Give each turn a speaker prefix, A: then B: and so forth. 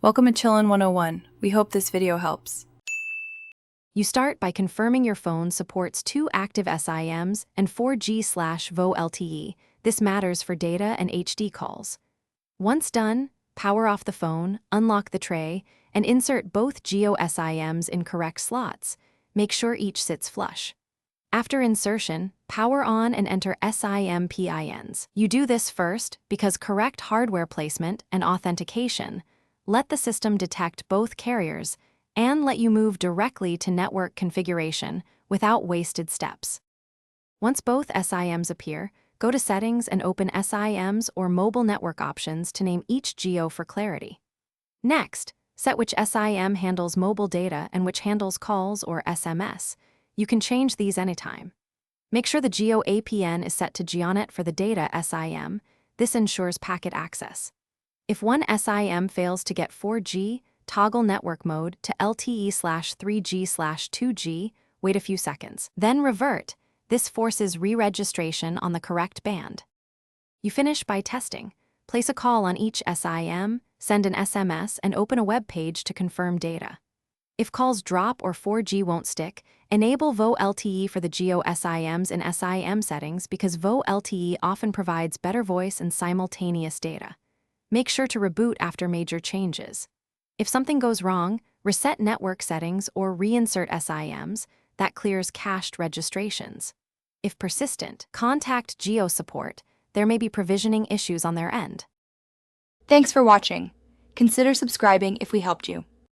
A: Welcome to Chillin' 101. We hope this video helps.
B: You start by confirming your phone supports 2 active SIMs and 4G/VO LTE. This matters for data and HD calls. Once done, power off the phone, unlock the tray, and insert both Jio SIMs in correct slots. Make sure each sits flush. After insertion, power on and enter SIM PINs. You do this first because correct hardware placement and authentication let the system detect both carriers and let you move directly to network configuration without wasted steps. Once both SIMs appear, go to Settings and open SIMs or Mobile Network Options to name each Jio for clarity. Next, set which SIM handles mobile data and which handles calls or SMS. You can change these anytime. Make sure the Jio APN is set to GeoNet for the data SIM. This ensures packet access. If one SIM fails to get 4G, toggle network mode to LTE/3G/2G, wait a few seconds. Then revert. This forces re-registration on the correct band. You finish by testing. Place a call on each SIM, send an SMS, and open a web page to confirm data. If calls drop or 4G won't stick, enable VO LTE for the Jio SIMs in SIM settings because VO LTE often provides better voice and simultaneous data. Make sure to reboot after major changes. If something goes wrong, reset network settings or reinsert SIMs. That clears cached registrations. If persistent, contact Jio support. There may be provisioning issues on their end.
C: Thanks for watching. Consider subscribing if we helped you.